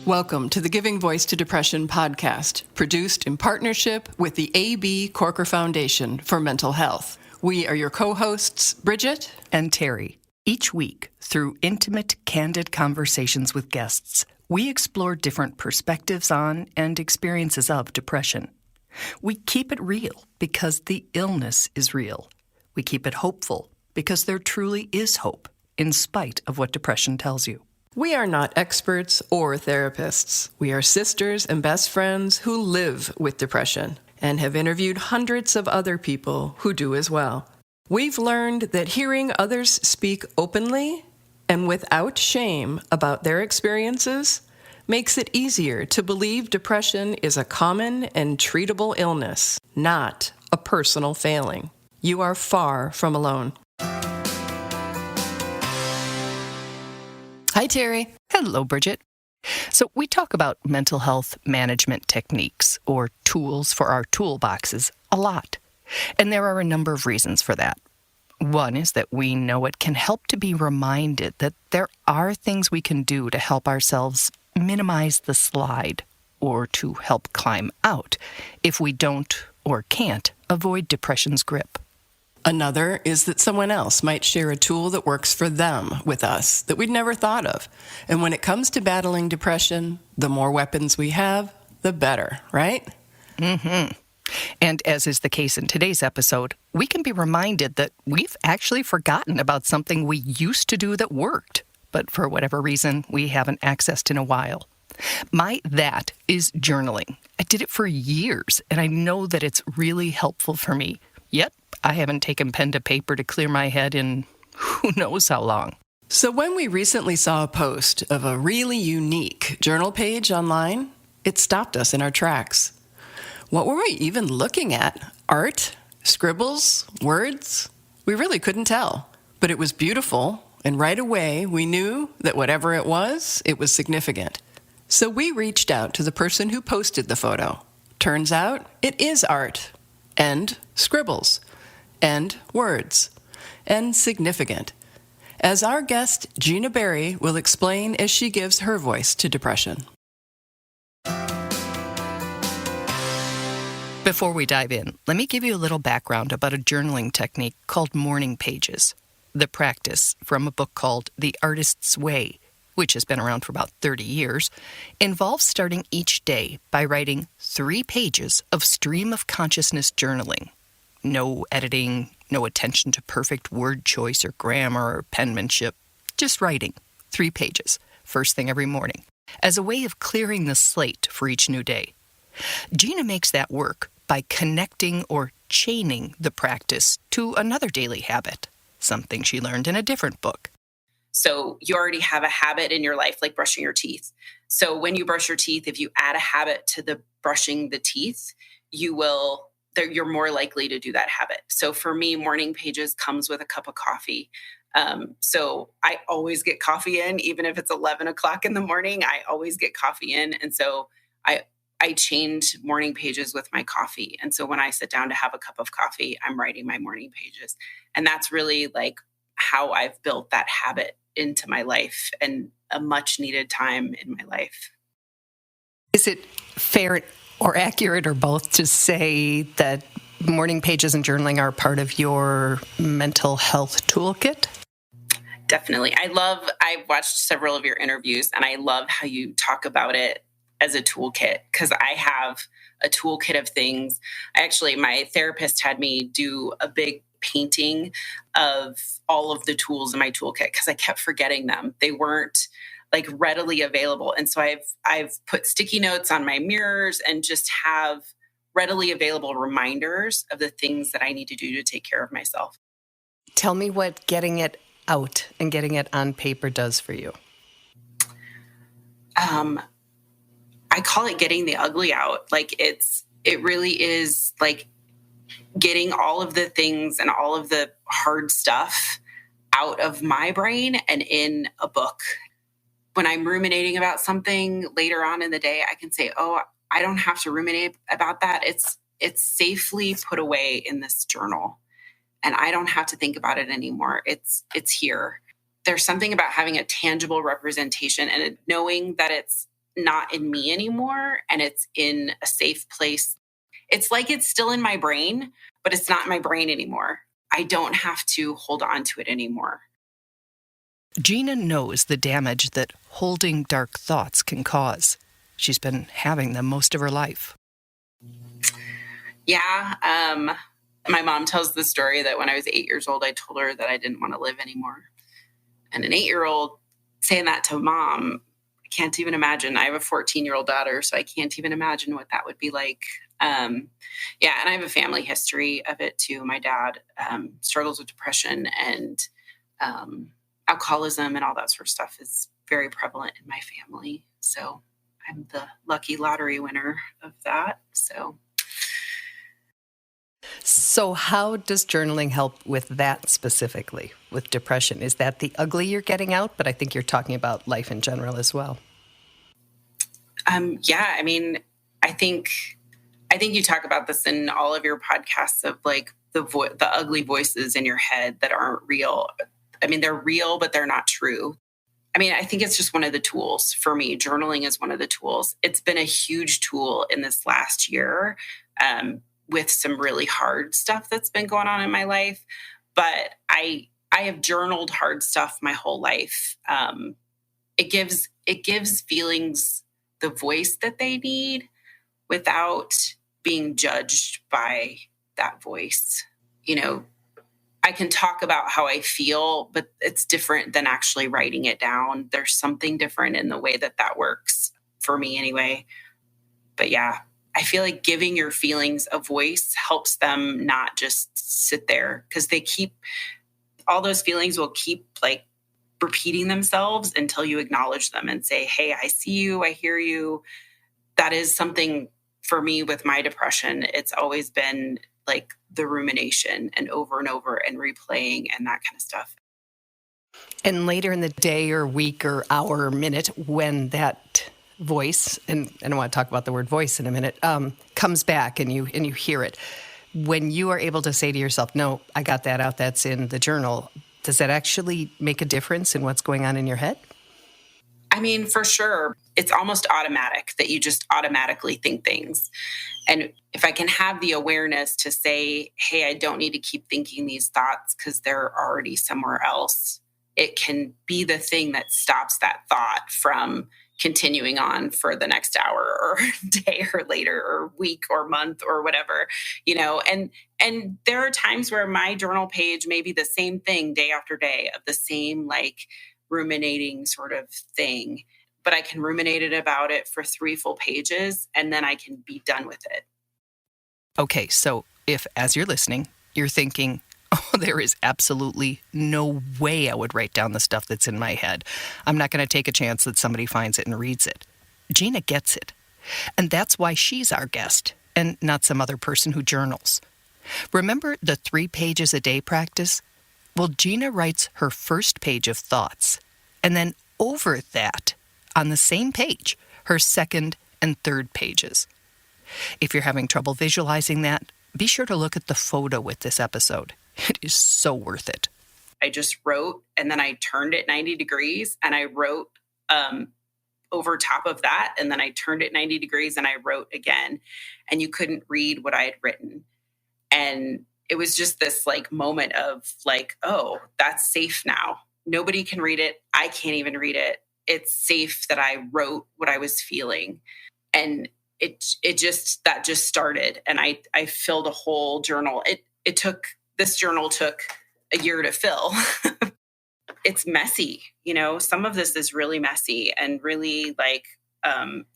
Welcome to the Giving Voice to Depression podcast, produced in partnership with the A.B. Corker Foundation for Mental Health. We are your co-hosts, Bridget and Terry. Each week, through intimate, candid conversations with guests, we explore different perspectives on and experiences of depression. We keep it real because the illness is real. We keep it hopeful because there truly is hope, in spite of what depression tells you. We are not experts or therapists. We are sisters and best friends who live with depression and have interviewed hundreds of other people who do as well. We've learned that hearing others speak openly and without shame about their experiences makes it easier to believe depression is a common and treatable illness, not a personal failing. You are far from alone. Hi, Terry. Hello, Bridget. So we talk about mental health management techniques or tools for our toolboxes a lot. And there are a number of reasons for that. One is that we know it can help to be reminded that there are things we can do to help ourselves minimize the slide or to help climb out if we don't or can't avoid depression's grip. Another is that someone else might share a tool that works for them with us that we'd never thought of. And when it comes to battling depression, the more weapons we have, the better, right? Mm-hmm. And as is the case in today's episode, we can be reminded that we've actually forgotten about something we used to do that worked, but for whatever reason, we haven't accessed in a while. That is journaling. I did it for years, and I know that it's really helpful for me. Yet, I haven't taken pen to paper to clear my head in who knows how long. So when we recently saw a post of a really unique journal page online, it stopped us in our tracks. What were we even looking at? Art? Scribbles? Words? We really couldn't tell. But it was beautiful, and right away we knew that whatever it was significant. So we reached out to the person who posted the photo. Turns out it is art. And scribbles, and words, and significant. As our guest, Gina Berry, will explain as she gives her voice to depression. Before we dive in, let me give you a little background about a journaling technique called morning pages. The practice, from a book called The Artist's Way, which has been around for about 30 years, involves starting each day by writing 3 pages of stream of consciousness journaling. No editing, no attention to perfect word choice or grammar or penmanship. Just writing 3 pages, first thing every morning, as a way of clearing the slate for each new day. Gina makes that work by connecting or chaining the practice to another daily habit, something she learned in a different book. So you already have a habit in your life, like brushing your teeth. So when you brush your teeth, if you add a habit to the brushing the teeth, you're more likely to do that habit. So for me, morning pages comes with a cup of coffee. So I always get coffee in, even if it's 11 o'clock in the morning, I always get coffee in. And so I chained morning pages with my coffee. And so when I sit down to have a cup of coffee, I'm writing my morning pages. And that's really like how I've built that habit into my life and a much needed time in my life. Is it fair or accurate or both to say that morning pages and journaling are part of your mental health toolkit? Definitely. I've watched several of your interviews and I love how you talk about it as a toolkit because I have a toolkit of things. My therapist had me do a big painting of all of the tools in my toolkit because I kept forgetting them. They weren't like readily available. And so I've put sticky notes on my mirrors and just have readily available reminders of the things that I need to do to take care of myself. Tell me what getting it out and getting it on paper does for you. I call it getting the ugly out. Like it really is like getting all of the things and all of the hard stuff out of my brain and in a book. When I'm ruminating about something later on in the day, I can say, oh, I don't have to ruminate about that. It's safely put away in this journal and I don't have to think about it anymore. It's here. There's something about having a tangible representation and knowing that it's not in me anymore, and it's in a safe place. It's like it's still in my brain, but it's not in my brain anymore. I don't have to hold on to it anymore. Gina knows the damage that holding dark thoughts can cause. She's been having them most of her life. Yeah. My mom tells the story that when I was 8 years old, I told her that I didn't want to live anymore. And an 8-year-old saying that to mom, I can't even imagine. I have a 14-year-old daughter, so I can't even imagine what that would be like. And I have a family history of it too. My dad struggles with depression, and alcoholism and all that sort of stuff is very prevalent in my family. So I'm the lucky lottery winner of that. So how does journaling help with that specifically, with depression? Is that the ugly you're getting out? But I think you're talking about life in general as well. Yeah, I mean, I think you talk about this in all of your podcasts of like the ugly voices in your head that aren't real. I mean, they're real, but they're not true. I mean, I think it's just one of the tools for me. Journaling is one of the tools. It's been a huge tool in this last year with some really hard stuff that's been going on in my life. But I have journaled hard stuff my whole life. It gives feelings the voice that they need without being judged by that voice. You know, I can talk about how I feel, but it's different than actually writing it down. There's something different in the way that works for me anyway. But yeah, I feel like giving your feelings a voice helps them not just sit there, because all those feelings will keep like repeating themselves until you acknowledge them and say, hey, I see you, I hear you. That is something for me with my depression. It's always been like the rumination and over and replaying and that kind of stuff. And later in the day or week or hour or minute, when that voice, and I want to talk about the word voice in a minute, comes back and you hear it, when you are able to say to yourself, no, I got that out, that's in the journal, does that actually make a difference in what's going on in your head? I mean, for sure. It's almost automatic that you just automatically think things. And if I can have the awareness to say, hey, I don't need to keep thinking these thoughts because they're already somewhere else, it can be the thing that stops that thought from continuing on for the next hour or day or later or week or month or whatever, you know. And there are times where my journal page may be the same thing day after day of the same like ruminating sort of thing, but I can ruminate about it for 3 full pages and then I can be done with it. Okay, so if as you're listening, you're thinking, oh, there is absolutely no way I would write down the stuff that's in my head. I'm not going to take a chance that somebody finds it and reads it. Gina gets it. And that's why she's our guest and not some other person who journals. Remember the 3 pages a day practice? Well, Gina writes her first page of thoughts, and then over that, on the same page, her second and third pages. If you're having trouble visualizing that, be sure to look at the photo with this episode. It is so worth it. I just wrote, and then I turned it 90 degrees, and I wrote over top of that, and then I turned it 90 degrees, and I wrote again, and you couldn't read what I had written. And it was just this like moment of like, oh, that's safe now. Nobody can read it. I can't even read it. It's safe that I wrote what I was feeling. And that just started. And I filled a whole journal. This journal took a year to fill. It's messy. You know, some of this is really messy and really like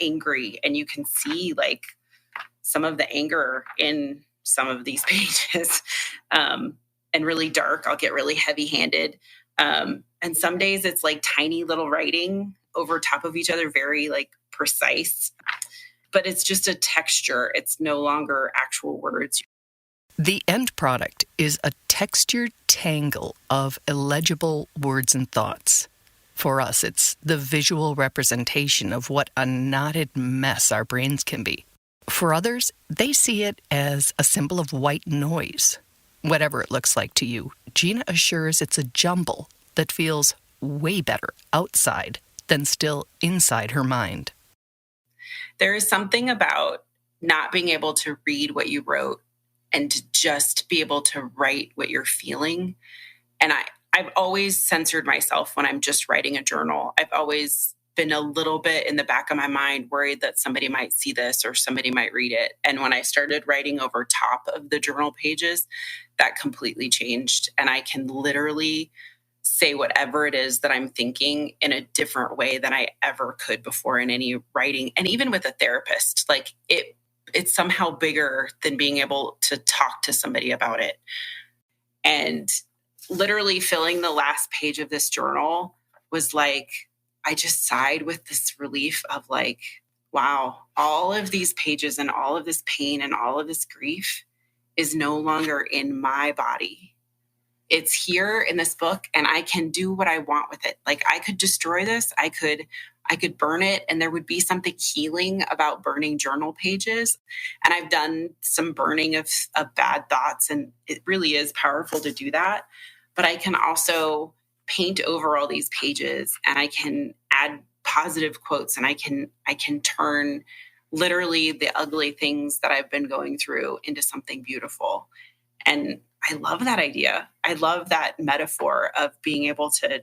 angry. And you can see like some of the anger in some of these pages, and really dark. I'll get really heavy handed. And some days it's like tiny little writing over top of each other, very like precise, but it's just a texture. It's no longer actual words. The end product is a textured tangle of illegible words and thoughts. For us, it's the visual representation of what a knotted mess our brains can be. For others, they see it as a symbol of white noise. Whatever it looks like to you, Gina assures it's a jumble that feels way better outside than still inside her mind. There is something about not being able to read what you wrote and to just be able to write what you're feeling. And I've always censored myself when I'm just writing a journal. I've always been a little bit in the back of my mind worried that somebody might see this or somebody might read it. And when I started writing over top of the journal pages, that completely changed. And I can literally say whatever it is that I'm thinking in a different way than I ever could before in any writing. And even with a therapist, like it's somehow bigger than being able to talk to somebody about it. And literally filling the last page of this journal was like, I just sighed with this relief of like, wow, all of these pages and all of this pain and all of this grief is no longer in my body. It's here in this book and I can do what I want with it. Like I could destroy this. I could burn it, and there would be something healing about burning journal pages. And I've done some burning of bad thoughts, and it really is powerful to do that. But I can also paint over all these pages, and I can add positive quotes, and I can turn literally the ugly things that I've been going through into something beautiful. And I love that idea. I love that metaphor of being able to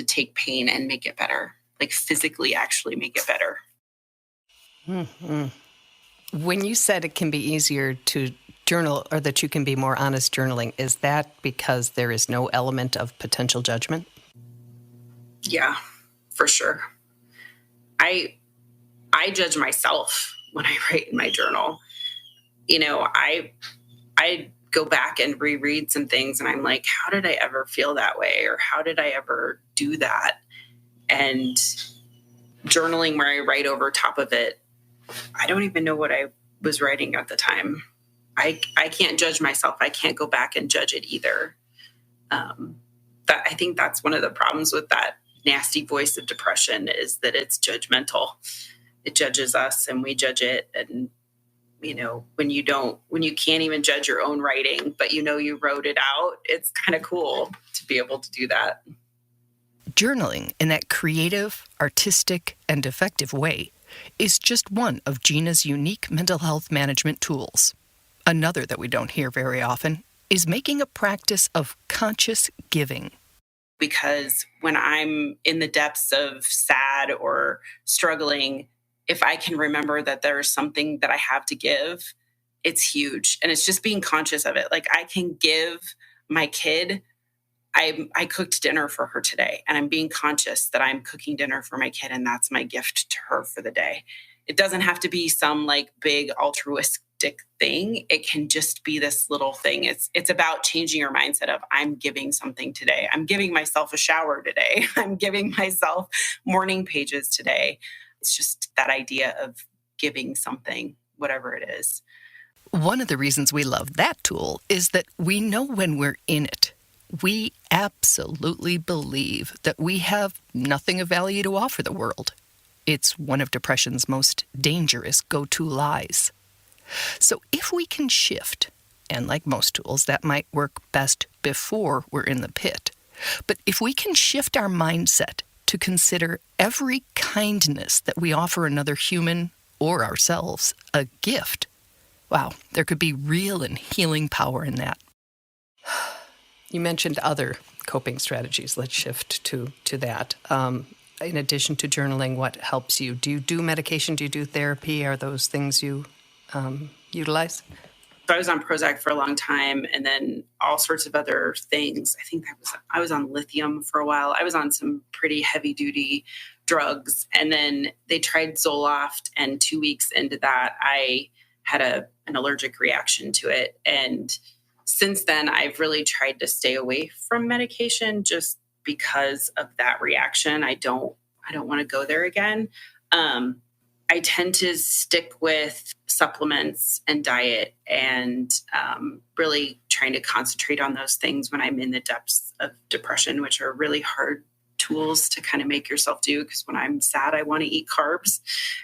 take pain and make it better, like physically actually make it better. Mm-hmm. When you said it can be easier to journal, or that you can be more honest journaling, is that because there is no element of potential judgment? Yeah, for sure. I judge myself when I write in my journal. You know, I go back and reread some things and I'm like, how did I ever feel that way? Or how did I ever do that? And journaling where I write over top of it, I don't even know what I was writing at the time. I can't judge myself. I can't go back and judge it either. I think that's one of the problems with that nasty voice of depression is that it's judgmental. It judges us and we judge it. And, you know, when you can't even judge your own writing, but you know you wrote it out, it's kind of cool to be able to do that. Journaling in that creative, artistic, and effective way is just one of Gina's unique mental health management tools. Another that we don't hear very often is making a practice of conscious giving. Because when I'm in the depths of sad or struggling, if I can remember that there's something that I have to give, it's huge. And it's just being conscious of it. Like I can give my kid, I cooked dinner for her today, and I'm being conscious that I'm cooking dinner for my kid, and that's my gift to her for the day. It doesn't have to be some like big altruistic thing. It can just be this little thing. It's about changing your mindset of I'm giving something today. I'm giving myself a shower today. I'm giving myself morning pages today. It's just that idea of giving something, whatever it is. One of the reasons we love that tool is that we know when we're in it. We absolutely believe that we have nothing of value to offer the world. It's one of depression's most dangerous go-to lies. So if we can shift, and like most tools, that might work best before we're in the pit, but if we can shift our mindset to consider every kindness that we offer another human or ourselves a gift, wow, there could be real and healing power in that. You mentioned other coping strategies. Let's shift to that. In addition to journaling, what helps you? Do you do medication? Do you do therapy? Are those things you utilize? So I was on Prozac for a long time, and then all sorts of other things. I was on lithium for a while. I was on some pretty heavy duty drugs, and then they tried Zoloft, and 2 weeks into that, I had an allergic reaction to it. And since then, I've really tried to stay away from medication just because of that reaction. I don't want to go there again. I tend to stick with supplements and diet and really trying to concentrate on those things when I'm in the depths of depression, which are really hard tools to kind of make yourself do. Because when I'm sad, I want to eat carbs.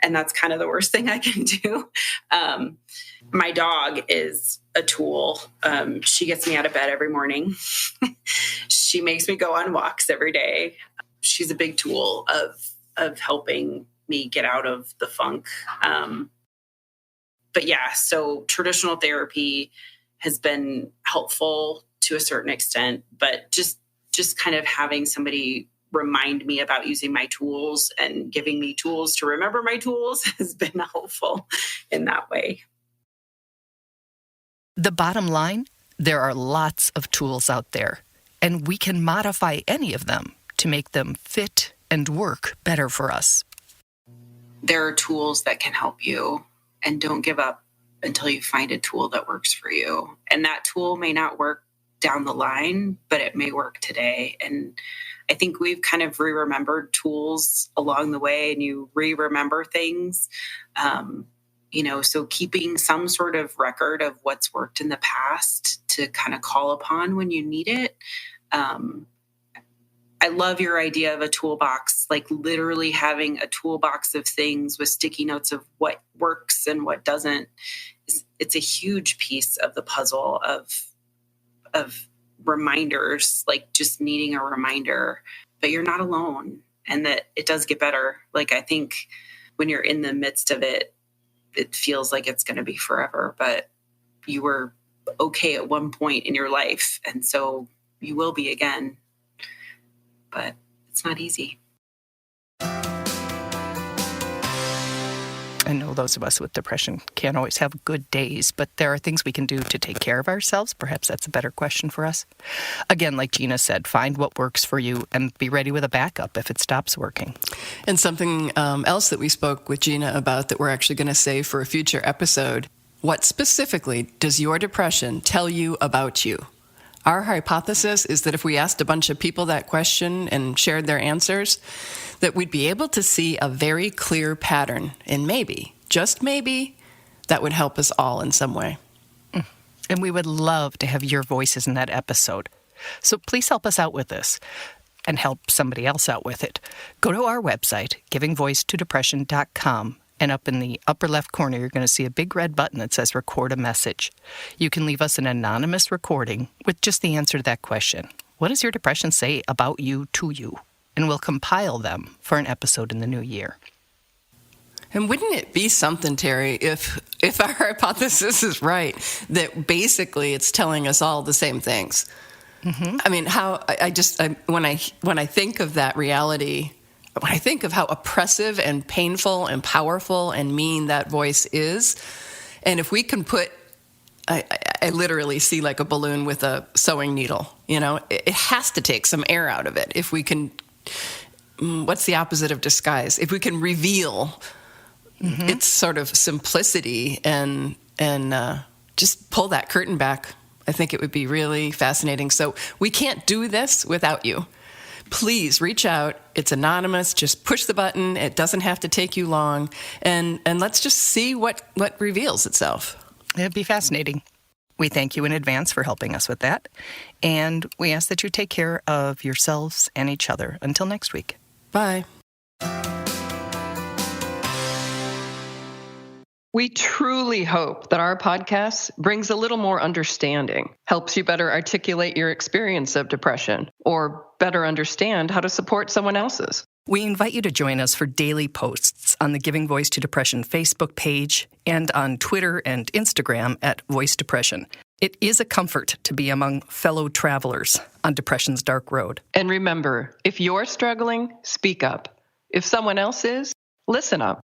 And that's kind of the worst thing I can do. My dog is a tool. She gets me out of bed every morning. She makes me go on walks every day. She's a big tool of helping me get out of the funk. But yeah, so traditional therapy has been helpful to a certain extent, but just kind of having somebody remind me about using my tools and giving me tools to remember my tools has been helpful in that way. The bottom line, there are lots of tools out there, and we can modify any of them to make them fit and work better for us. There are tools that can help you, and don't give up until you find a tool that works for you. And that tool may not work down the line, but it may work today. And I think we've kind of re-remembered tools along the way, and you re-remember things. So keeping some sort of record of what's worked in the past to kind of call upon when you need it. I love your idea of a toolbox, like literally having a toolbox of things with sticky notes of what works and what doesn't. It's a huge piece of the puzzle of reminders, like just needing a reminder, but you're not alone and that it does get better. Like, I think when you're in the midst of it, it feels like it's going to be forever, but you were okay at one point in your life. And so you will be again, but it's not easy. I know those of us with depression can't always have good days, but there are things we can do to take care of ourselves. Perhaps that's a better question for us. Again, like Gina said, find what works for you and be ready with a backup if it stops working. And something else that we spoke with Gina about that we're actually going to save for a future episode. What specifically does your depression tell you about you? Our hypothesis is that if we asked a bunch of people that question and shared their answers, that we'd be able to see a very clear pattern, and maybe, just maybe, that would help us all in some way. And we would love to have your voices in that episode. So please help us out with this and help somebody else out with it. Go to our website, givingvoicetodepression.com, and up in the upper left corner, you're going to see a big red button that says record a message. You can leave us an anonymous recording with just the answer to that question. What does your depression say about you to you? And we'll compile them for an episode in the new year. And wouldn't it be something, Terry, if our hypothesis is right, that basically it's telling us all the same things? Mm-hmm. I mean, when I think of that reality, when I think of how oppressive and painful and powerful and mean that voice is, and if we can put, I literally see like a balloon with a sewing needle, it has to take some air out of it. If we can, what's the opposite of disguise? If we can reveal its sort of simplicity and just pull that curtain back, I think it would be really fascinating. So we can't do this without you. Please reach out. It's anonymous. Just push the button. It doesn't have to take you long. And let's just see what reveals itself. It'd be fascinating. We thank you in advance for helping us with that. And we ask that you take care of yourselves and each other. Until next week. Bye. We truly hope that our podcast brings a little more understanding, helps you better articulate your experience of depression, or better understand how to support someone else's. We invite you to join us for daily posts on the Giving Voice to Depression Facebook page and on Twitter and Instagram at Voice Depression. It is a comfort to be among fellow travelers on depression's dark road. And remember, if you're struggling, speak up. If someone else is, listen up.